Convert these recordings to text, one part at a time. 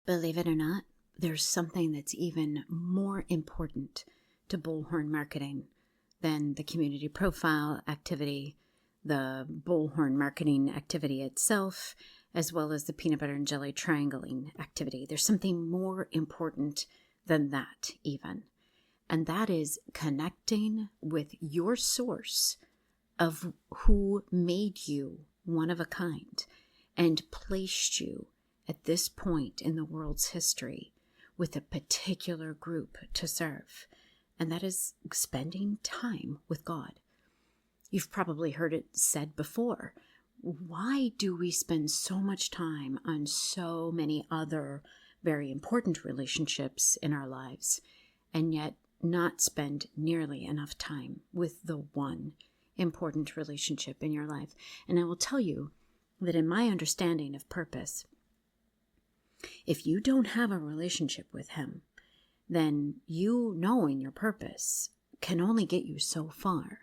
Believe it or not, there's something that's even more important to Bullhorn marketing than the community profile activity, the Bullhorn marketing activity itself, as well as the peanut butter and jelly triangling activity. There's something more important than that even. And that is connecting with your source of who made you one of a kind and placed you at this point in the world's history with a particular group to serve. And that is spending time with God. You've probably heard it said before. Why do we spend so much time on so many other very important relationships in our lives and yet not spend nearly enough time with the one important relationship in your life? And I will tell you that in my understanding of purpose, if you don't have a relationship with Him, then you knowing your purpose can only get you so far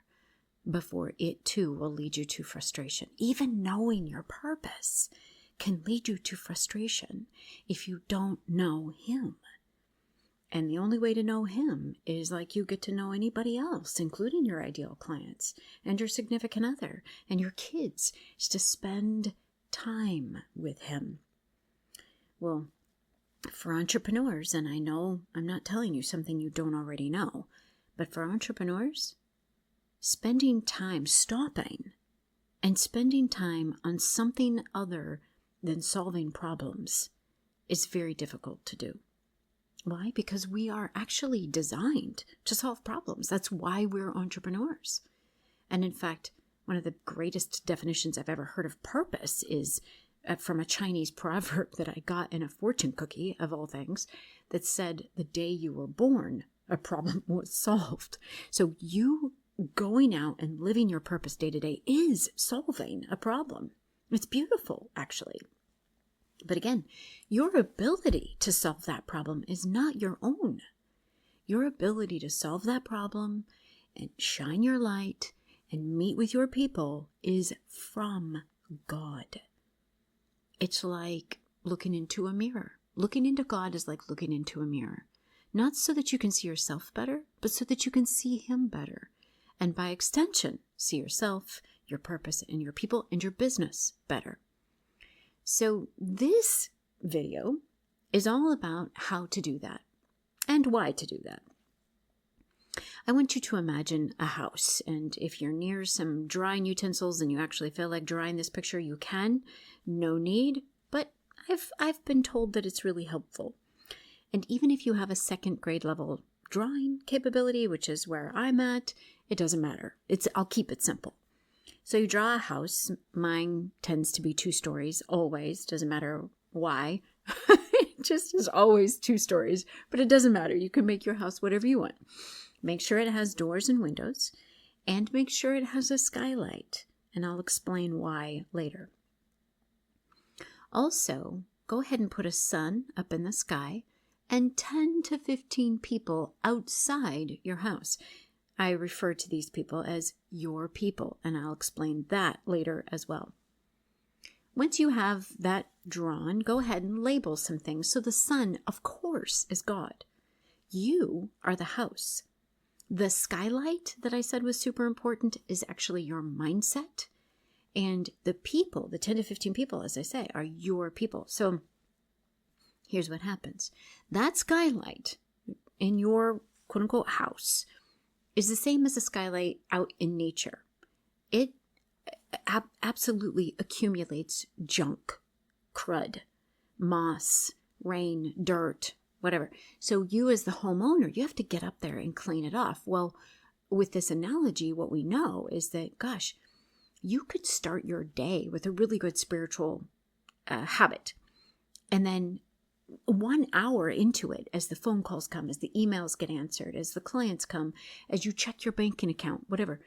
before it too will lead you to frustration. Even knowing your purpose can lead you to frustration if you don't know Him. And the only way to know Him is like you get to know anybody else, including your ideal clients and your significant other and your kids, is to spend time with Him. Well, for entrepreneurs, and I know I'm not telling you something you don't already know, but for entrepreneurs, spending time, stopping and spending time on something other than solving problems is very difficult to do. Why? Because we are actually designed to solve problems. That's why we're entrepreneurs. And in fact, one of the greatest definitions I've ever heard of purpose is from a Chinese proverb that I got in a fortune cookie, of all things, that said, the day you were born, a problem was solved. So you going out and living your purpose day to day is solving a problem. It's beautiful, actually. But again, your ability to solve that problem is not your own. Your ability to solve that problem and shine your light and meet with your people is from God. It's like looking into a mirror. Looking into God is like looking into a mirror. Not so that you can see yourself better, but so that you can see Him better. And by extension, see yourself, your purpose, and your people, and your business better. So this video is all about how to do that and why to do that. I want you to imagine a house, and if you're near some drying utensils and you actually feel like drying this picture, you can. No need, but I've been told that it's really helpful. And even if you have a second grade level drawing capability, which is where I'm at, it doesn't matter. I'll keep it simple. So you draw a house. Mine tends to be 2 stories, always. Doesn't matter why. It just is always 2 stories, but it doesn't matter. You can make your house whatever you want. Make sure it has doors and windows, and make sure it has a skylight. And I'll explain why later. Also, go ahead and put a sun up in the sky and 10 to 15 people outside your house. I refer to these people as your people, and I'll explain that later as well. Once you have that drawn, go ahead and label some things. So the sun, of course, is God. You are the house. The skylight that I said was super important is actually your mindset. And the people, the 10 to 15 people, as I say, are your people. So here's what happens. That skylight in your quote-unquote house is the same as a skylight out in nature. It absolutely accumulates junk, crud, moss, rain, dirt, whatever. So you as the homeowner, you have to get up there and clean it off. Well, with this analogy, what we know is that, gosh, you could start your day with a really good spiritual habit. And then 1 hour into it, as the phone calls come, as the emails get answered, as the clients come, as you check your banking account, whatever,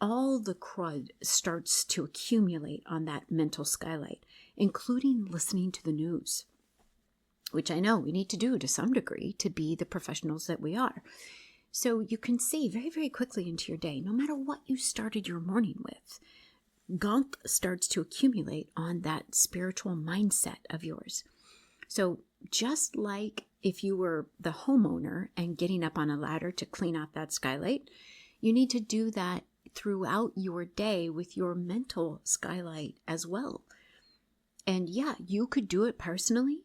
all the crud starts to accumulate on that mental skylight, including listening to the news, which I know we need to do to some degree to be the professionals that we are. So you can see very, very quickly into your day, no matter what you started your morning with, gunk starts to accumulate on that spiritual mindset of yours. So just like if you were the homeowner and getting up on a ladder to clean out that skylight, you need to do that throughout your day with your mental skylight as well. And yeah, you could do it personally.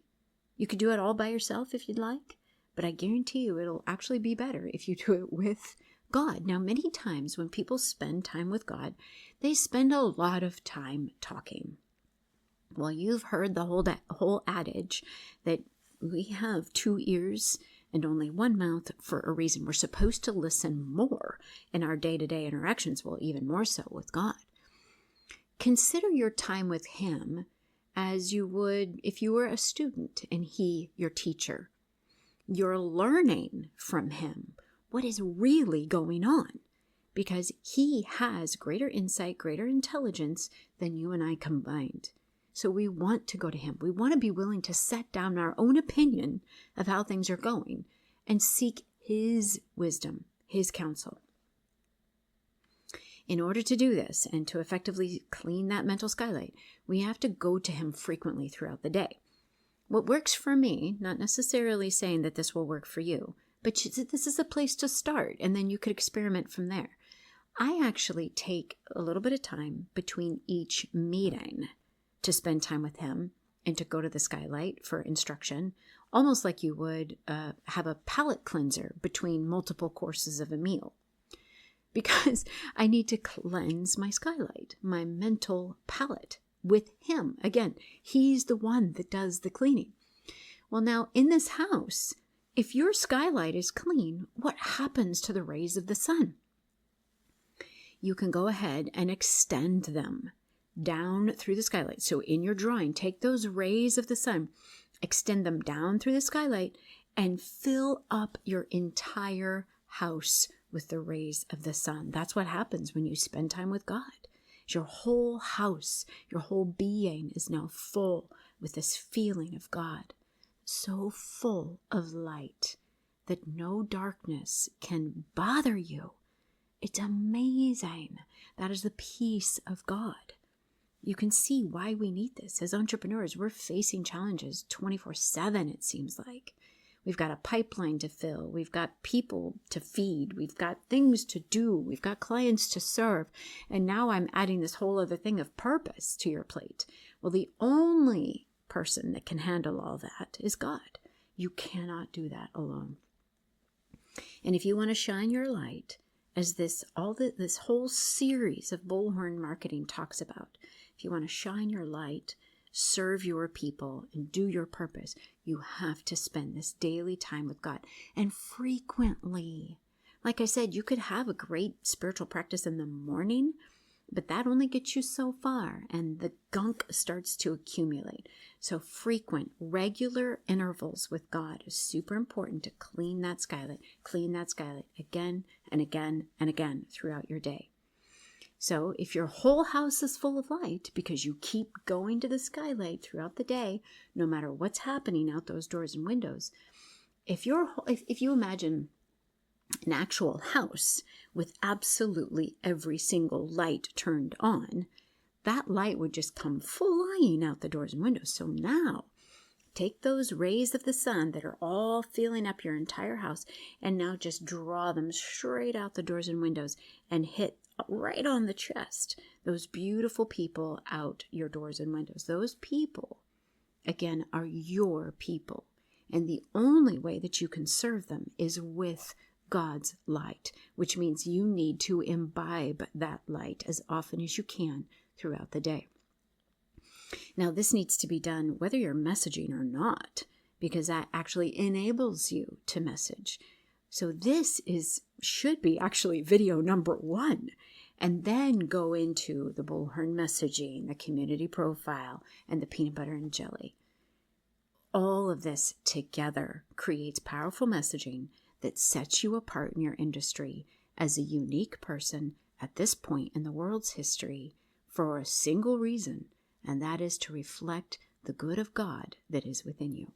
You could do it all by yourself if you'd like, but I guarantee you it'll actually be better if you do it with God. Now, many times when people spend time with God, they spend a lot of time talking. Well, you've heard the whole adage that we have 2 ears and only 1 mouth for a reason. We're supposed to listen more in our day-to-day interactions, well, even more so with God. Consider your time with Him as you would if you were a student and He your teacher. You're learning from Him what is really going on, because He has greater insight, greater intelligence than you and I combined. So we want to go to Him. We want to be willing to set down our own opinion of how things are going and seek His wisdom, His counsel. In order to do this and to effectively clean that mental skylight, we have to go to Him frequently throughout the day. What works for me, not necessarily saying that this will work for you, but this is a place to start, and then you could experiment from there. I actually take a little bit of time between each meeting to spend time with Him and to go to the skylight for instruction, almost like you would have a palate cleanser between multiple courses of a meal. Because I need to cleanse my skylight, my mental palate, with Him. Again, He's the one that does the cleaning. Well, now, in this house, if your skylight is clean, what happens to the rays of the sun? You can go ahead and extend them down through the skylight. So in your drawing, take those rays of the sun, extend them down through the skylight, and fill up your entire house with the rays of the sun. That's what happens when you spend time with God. Your whole house, your whole being is now full with this feeling of God, so full of light that no darkness can bother you. It's amazing. That is the peace of God. You can see why we need this. As entrepreneurs, we're facing challenges 24/7, it seems like. We've got a pipeline to fill. We've got people to feed. We've got things to do. We've got clients to serve. And now I'm adding this whole other thing of purpose to your plate. Well, the only person that can handle all that is God. You cannot do that alone. And if you want to shine your light, as this whole series of Bullhorn Marketing talks about, if you want to shine your light, serve your people, and do your purpose, you have to spend this daily time with God, and frequently. Like I said, you could have a great spiritual practice in the morning, but that only gets you so far, and the gunk starts to accumulate. So frequent, regular intervals with God is super important to clean that skylight again and again and again throughout your day. So if your whole house is full of light because you keep going to the skylight throughout the day, no matter what's happening out those doors and windows, if you imagine an actual house with absolutely every single light turned on, that light would just come flying out the doors and windows. So now, take those rays of the sun that are all filling up your entire house and now just draw them straight out the doors and windows and hit right on the chest those beautiful people out your doors and windows. Those people, again, are your people. And the only way that you can serve them is with God's light, which means you need to imbibe that light as often as you can throughout the day. Now, this needs to be done whether you're messaging or not, because that actually enables you to message. So this should be actually video number 1, and then go into the Bullhorn messaging, the community profile, and the peanut butter and jelly. All of this together creates powerful messaging that sets you apart in your industry as a unique person at this point in the world's history for a single reason, and that is to reflect the good of God that is within you.